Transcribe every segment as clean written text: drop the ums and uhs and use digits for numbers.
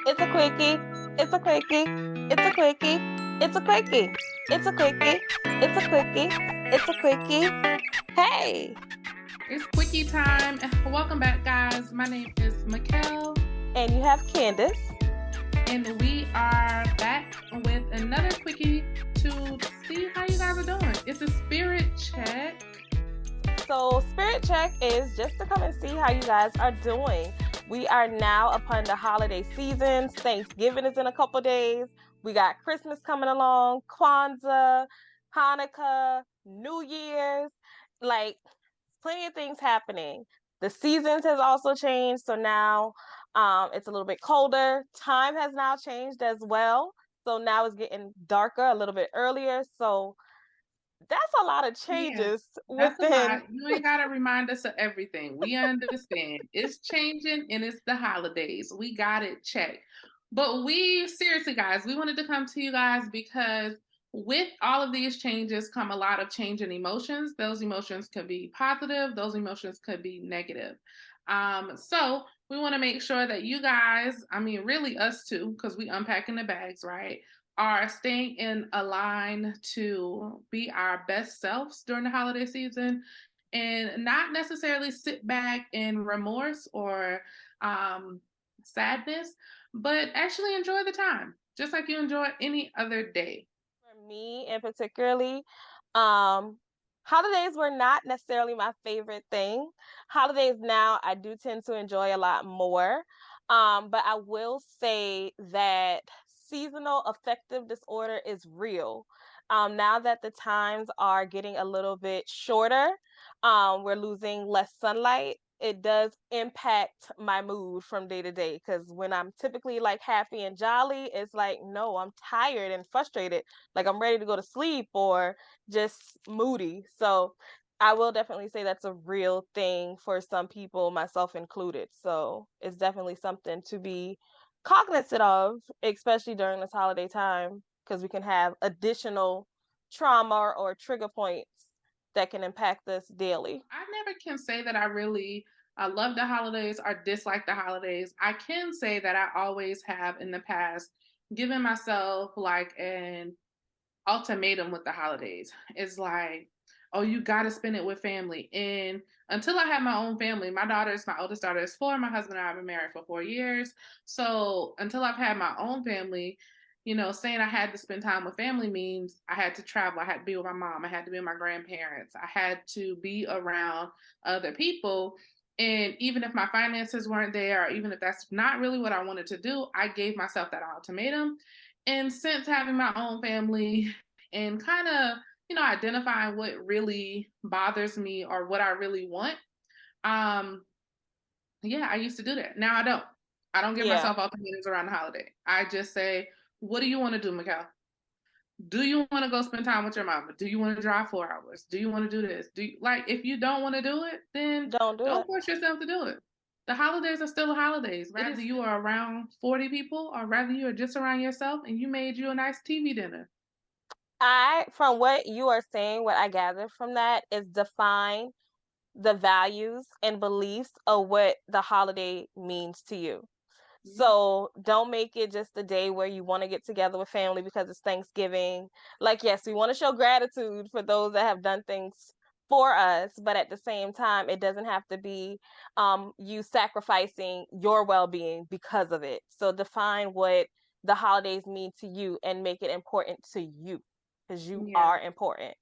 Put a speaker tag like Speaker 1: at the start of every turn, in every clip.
Speaker 1: It's a quickie. It's a quickie. It's a quickie. It's a quickie. It's a quickie. It's a quickie. It's a quickie. Hey,
Speaker 2: It's quickie time. Welcome back, guys. My name is Mikkel,
Speaker 1: and you have Candace.
Speaker 2: and we are back with another quickie to see how you guys are doing. It's a spirit check.
Speaker 1: So, Spirit Check is just to come and see how you guys are doing. We are now upon the holiday seasons. Thanksgiving is in a couple days. We got Christmas coming along, Kwanzaa, Hanukkah, New Year's. Like, plenty of things happening. The seasons has also changed, so now it's a little bit colder. Time has now changed as well, so now it's getting darker a little bit earlier. So that's a lot of
Speaker 2: Yeah,
Speaker 1: changes
Speaker 2: that's a
Speaker 1: within.
Speaker 2: lot. You ain't got to remind us of everything. We understand. It's changing and it's the holidays. We got it checked. But we, seriously, guys, we wanted to come to you guys because with all of these changes come a lot of change in emotions. Those emotions could be positive, those emotions could be negative. So we want to make sure that you guys, I mean, really us too, because we unpacking the bags, right? Are staying in a line to be our best selves during the holiday season and not necessarily sit back in remorse or sadness, but actually enjoy the time, just like you enjoy any other day.
Speaker 1: For me in particularly, um, holidays were not necessarily my favorite thing. Holidays now I do tend to enjoy a lot more. But I will say that seasonal affective disorder is real. Now that the times are getting a little bit shorter, we're losing less sunlight. It does impact my mood from day to day because when I'm typically like happy and jolly, it's like, no, I'm tired and frustrated. Like I'm ready to go to sleep or just moody. So I will definitely say that's a real thing for some people, myself included. So it's definitely something to be cognizant of, especially during this holiday time, because we can have additional trauma or trigger points that can impact us daily.
Speaker 2: I never can say that I really love the holidays or dislike the holidays. I can say that I always have in the past given myself like an ultimatum with the holidays. It's like, oh, you got to spend it with family. And until I have my own family, my oldest daughter is 4. My husband and I have been married for 4 years. So until I've had my own family, saying I had to spend time with family means I had to travel. I had to be with my mom. I had to be with my grandparents. I had to be around other people. And even if my finances weren't there, or even if that's not really what I wanted to do, I gave myself that ultimatum. And since having my own family and kind of, identifying what really bothers me or what I really want, um, yeah, I used to do that. Now I don't. I don't give
Speaker 1: Yeah.
Speaker 2: myself ultimatums around the holiday. I just say, what do you want to do, Mikhail? Do you want to go spend time with your mama? Do you want to drive 4 hours? Do you want to do this? Do you, like if you don't want to do it, then
Speaker 1: Don't do
Speaker 2: don't
Speaker 1: it.
Speaker 2: force yourself to do it. The holidays are still holidays.
Speaker 1: It
Speaker 2: Rather
Speaker 1: is.
Speaker 2: you are around 40 people or rather you are just around yourself and you made you a nice TV dinner.
Speaker 1: From what you are saying, what I gather from that is define the values and beliefs of what the holiday means to you.
Speaker 2: Yeah.
Speaker 1: So don't make it just a day where you want to get together with family because it's Thanksgiving. Like, yes, we want to show gratitude for those that have done things for us, but at the same time, it doesn't have to be you sacrificing your well being because of it. So define what the holidays mean to you and make it important to you because you
Speaker 2: Yeah.
Speaker 1: are important.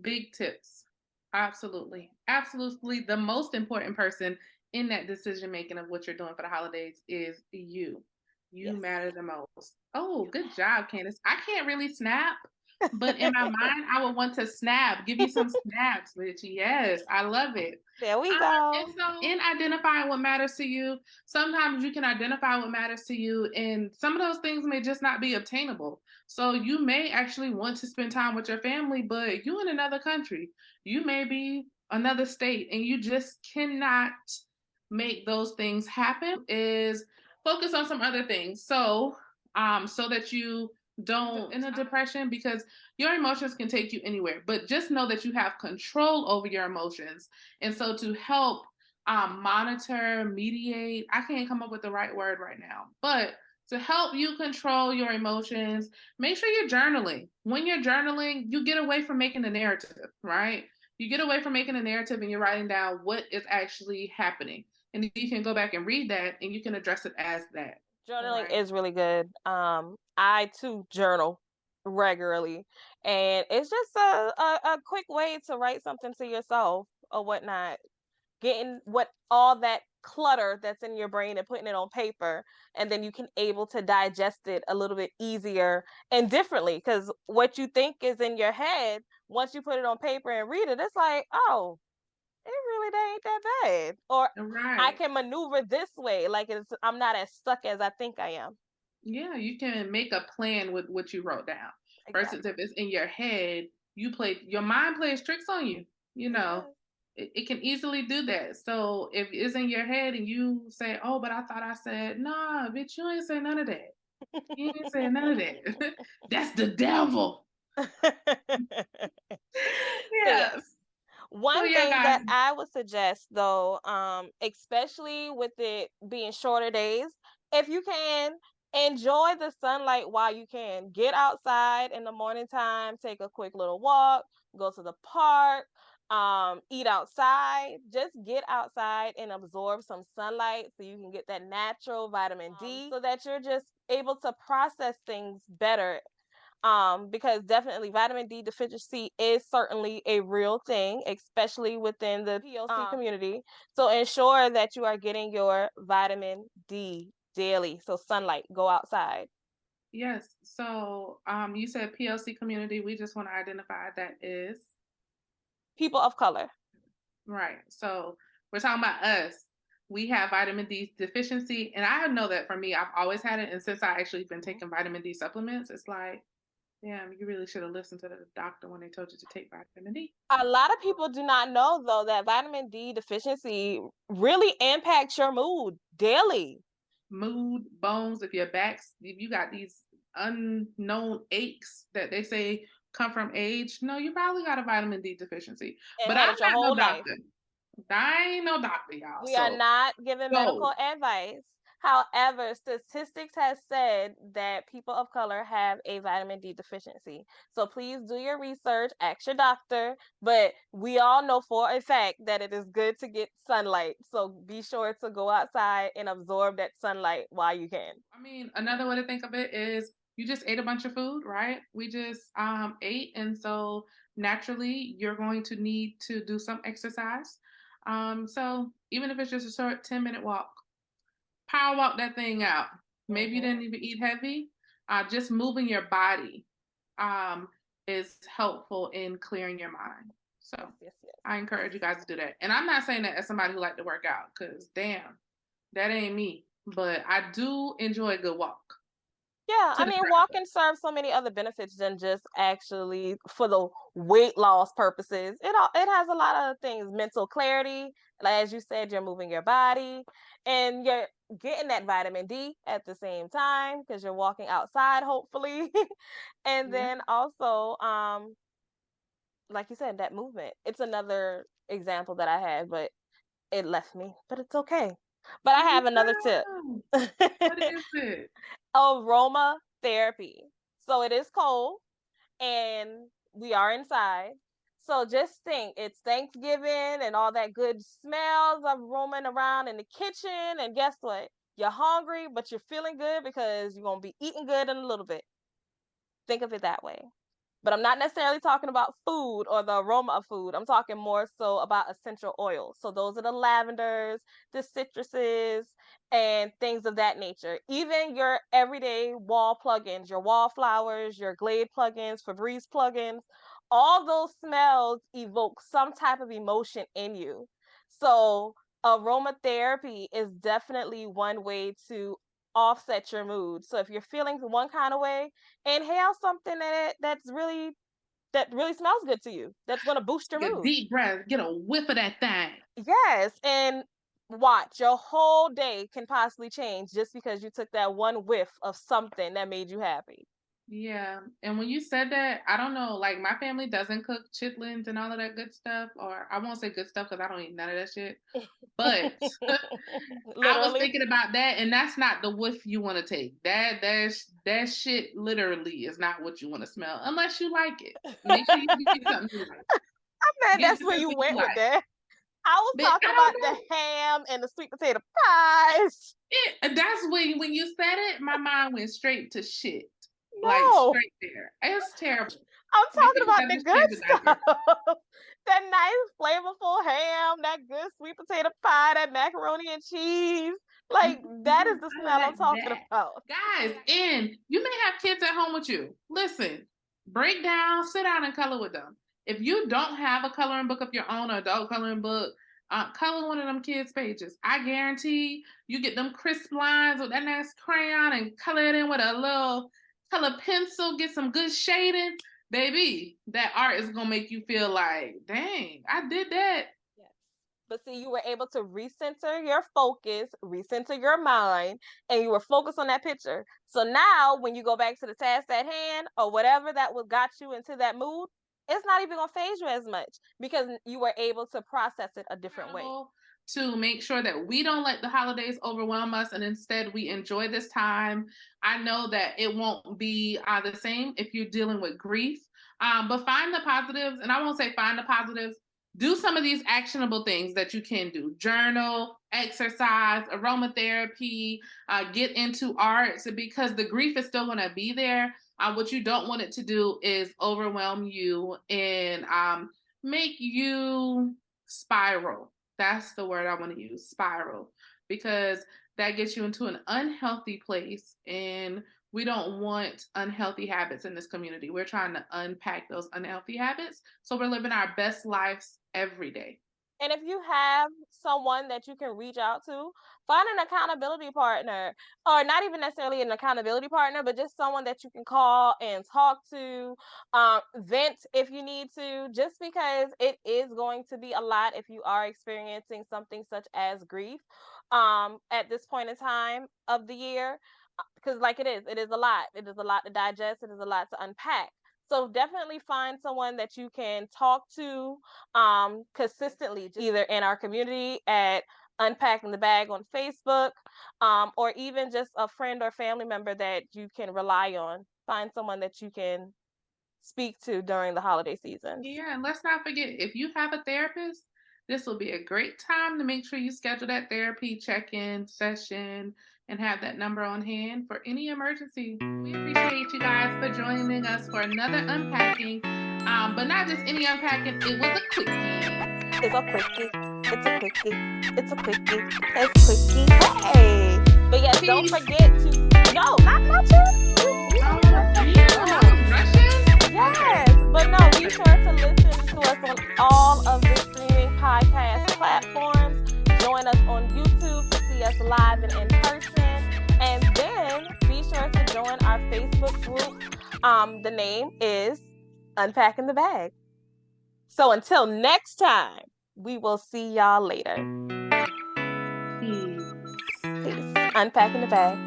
Speaker 2: Big tips. Absolutely. Absolutely. The most important person in that decision making of what you're doing for the holidays is you. You
Speaker 1: Yes.
Speaker 2: matter the most. Oh, good job, Candace. I can't really snap, but in my mind, I would want to snap, give you some snaps, bitch. Yes, I love it.
Speaker 1: There we
Speaker 2: And
Speaker 1: go.
Speaker 2: so, in identifying what matters to you, sometimes you can identify what matters to you, and some of those things may just not be obtainable. So, you may actually want to spend time with your family, but you in another country, you may be another state, and you just cannot make those things happen. Is focus on some other things. So that you don't in a depression because your emotions can take you anywhere, but just know that you have control over your emotions and so to help monitor, mediate. I can't come up with the right word right now, but to help you control your emotions, make sure you're journaling. When you're journaling, you get away from making a narrative, right? You get away from making a narrative and you're writing down what is actually happening. And you can go back and read that and you can address it as that.
Speaker 1: Journaling
Speaker 2: Right.
Speaker 1: is really good. I too journal regularly, and it's just a quick way to write something to yourself or whatnot. Getting what all that clutter that's in your brain and putting it on paper, and then you can able to digest it a little bit easier and differently. Because what you think is in your head, once you put it on paper and read it, it's like, oh, it really ain't that bad. Or I
Speaker 2: Right.
Speaker 1: can maneuver this way. Like I'm not as stuck as I think I am.
Speaker 2: Yeah, you can make a plan with what you wrote down. Versus if
Speaker 1: Exactly.
Speaker 2: it's in your head, your mind plays tricks on you. You
Speaker 1: It
Speaker 2: know,
Speaker 1: does.
Speaker 2: it can easily do that. So if it's in your head and you say, "Oh, but I thought I said," nah, bitch, you ain't say none of that. You ain't say none of that. That's the devil.
Speaker 1: So yeah,
Speaker 2: Yes. So
Speaker 1: one
Speaker 2: yeah,
Speaker 1: thing
Speaker 2: guys.
Speaker 1: that I would suggest though, especially with it being shorter days, if you can, enjoy the sunlight while you can. Get outside in the morning time, take a quick little walk, go to the park, eat outside. Just get outside and absorb some sunlight so you can get that natural vitamin D, so that you're just able to process things better, because definitely vitamin D deficiency is certainly a real thing, especially within the POC community. So ensure that you are getting your vitamin D daily. So sunlight, go outside.
Speaker 2: Yes. So you said PLC community. We just want to identify that is.
Speaker 1: People of color.
Speaker 2: Right. So we're talking about us. We have vitamin D deficiency. And I know that for me, I've always had it. And since I actually been
Speaker 1: Mhm.
Speaker 2: taking vitamin D supplements, it's like, damn, you really should have listened to the doctor when they told you to take vitamin D.
Speaker 1: A lot of people do not know though that vitamin D deficiency really impacts your mood daily.
Speaker 2: Mood, bones, if you got these unknown aches that they say come from age, no, you probably got a vitamin D deficiency.
Speaker 1: It
Speaker 2: But
Speaker 1: had
Speaker 2: I'm
Speaker 1: it your
Speaker 2: not
Speaker 1: whole
Speaker 2: no
Speaker 1: life.
Speaker 2: doctor. I ain't no doctor, y'all.
Speaker 1: We are
Speaker 2: So
Speaker 1: not giving
Speaker 2: go.
Speaker 1: medical advice. However, statistics has said that people of color have a vitamin D deficiency. So please do your research, ask your doctor, but we all know for a fact that it is good to get sunlight. So be sure to go outside and absorb that sunlight while you can.
Speaker 2: I mean, another way to think of it is you just ate a bunch of food, right? We just ate, and so naturally you're going to need to do some exercise. So even if it's just a short 10-minute walk, power walk that thing out. Maybe you
Speaker 1: Mhm.
Speaker 2: didn't even eat heavy. Just moving your body um, is helpful in clearing your mind.
Speaker 1: Yes,
Speaker 2: So
Speaker 1: yes, yes.
Speaker 2: I encourage you guys to do that. And I'm not saying that as somebody who like to work out, because damn, that ain't me. But I do enjoy a good walk
Speaker 1: Yeah,
Speaker 2: to
Speaker 1: I
Speaker 2: the
Speaker 1: mean,
Speaker 2: track.
Speaker 1: walking serves so many other benefits than just actually for the weight loss purposes. It has a lot of things, mental clarity, like as you said, you're moving your body and you're getting that vitamin D at the same time because you're walking outside, hopefully. And
Speaker 2: Yeah.
Speaker 1: then also, like you said, that movement. It's another example that I had, but it left me, but it's okay. But I have another tip.
Speaker 2: No. What is it?
Speaker 1: Aromatherapy. So it is cold and we are inside. So just think it's Thanksgiving and all that good smells are roaming around in the kitchen. And guess what? You're hungry, but you're feeling good because you're going to be eating good in a little bit. Think of it that way. But I'm not necessarily talking about food or the aroma of food. I'm talking more so about essential oils. So those are the lavenders, the citruses, and things of that nature. Even your everyday wall plugins, your wallflowers, your Glade plugins, Febreze plugins, all those smells evoke some type of emotion in you. So aromatherapy is definitely one way to offset your mood. So if you're feeling one kind of way, inhale something that really smells good to you. That's going to boost your
Speaker 2: Take a
Speaker 1: mood.
Speaker 2: deep breath, get a whiff of that thing.
Speaker 1: Yes, and watch your whole day can possibly change just because you took that one whiff of something that made you happy.
Speaker 2: Yeah. And when you said that, I don't know, like my family doesn't cook chitlins and all of that good stuff, or I won't say good stuff because I don't eat none of that shit. But I was
Speaker 1: Literally.
Speaker 2: thinking about that, and that's not the whiff you want to take. That shit literally is not what you want to smell unless you like it. Make sure you get something you like.
Speaker 1: Man,
Speaker 2: Get
Speaker 1: that's
Speaker 2: the
Speaker 1: where you
Speaker 2: something you
Speaker 1: went with
Speaker 2: like.
Speaker 1: that. I was
Speaker 2: But
Speaker 1: talking
Speaker 2: I
Speaker 1: about
Speaker 2: don't
Speaker 1: the
Speaker 2: know.
Speaker 1: ham and the sweet potato pies.
Speaker 2: That's when you said it, my mind went straight to shit. Like
Speaker 1: No,
Speaker 2: straight there. It's terrible.
Speaker 1: I'm
Speaker 2: Make
Speaker 1: talking
Speaker 2: sure you
Speaker 1: about
Speaker 2: gotta
Speaker 1: the
Speaker 2: just change
Speaker 1: good
Speaker 2: the diaper.
Speaker 1: stuff. That nice, flavorful ham, that good sweet potato pie, that macaroni and cheese. Like, that is the
Speaker 2: I
Speaker 1: smell I'm
Speaker 2: like
Speaker 1: talking
Speaker 2: that.
Speaker 1: about.
Speaker 2: Guys, and you may have kids at home with you. Listen, break down, sit down and color with them. If you don't have a coloring book of your own, or adult coloring book, color one of them kids' pages. I guarantee you get them crisp lines with that nice crayon and color it in with a little color pencil, get some good shading. Baby, that art is gonna make you feel like, dang, I did that.
Speaker 1: Yes. But see, you were able to recenter your focus, recenter your mind, and you were focused on that picture. So now, when you go back to the task at hand or whatever that was got you into that mood, it's not even gonna phase you as much because you were able to process it a different way.
Speaker 2: Accountable to make sure that we don't let the holidays overwhelm us and instead we enjoy this time. I know that it won't be the same if you're dealing with grief, but find the positives. And I won't say find the positives. Do some of these actionable things that you can do: journal, exercise, aromatherapy, get into arts, because the grief is still going to be there. What you don't want it to do is overwhelm you and make you spiral. That's the word I want to use, spiral, because that gets you into an unhealthy place. And we don't want unhealthy habits in this community. We're trying to unpack those unhealthy habits. So we're living our best lives every day.
Speaker 1: And if you have someone that you can reach out to, find an accountability partner, or not even necessarily an accountability partner, but just someone that you can call and talk to, vent if you need to, just because it is going to be a lot if you are experiencing something such as grief at this point in time of the year. Because, like it is a lot. It is a lot to digest, it is a lot to unpack. So definitely find someone that you can talk to consistently, just either in our community at Unpacking the Bag on Facebook, or even just a friend or family member that you can rely on. Find someone that you can speak to during the holiday seasons.
Speaker 2: Yeah, and let's not forget, if you have a therapist, this will be a great time to make sure you schedule that therapy check-in session and have that number on hand for any emergency. We appreciate you guys for joining us for another unpacking, but not just any unpacking. It was a quickie.
Speaker 1: It's a quickie. It's a quickie. It's a quickie. It's quickie. Hey. But yes, don't
Speaker 2: Peace.
Speaker 1: forget to no, not you. You
Speaker 2: Oh,
Speaker 1: already got something
Speaker 2: damn, I
Speaker 1: done.
Speaker 2: was rushing. Okay.
Speaker 1: Yes. But no, be sure to listen to us on all of the streaming podcast platforms. Join us on YouTube to see us live and in person. And then be sure to join our Facebook group. The name is Unpacking the Bag. So until next time, we will see y'all later.
Speaker 2: Peace.
Speaker 1: Peace. Unpacking the Bag.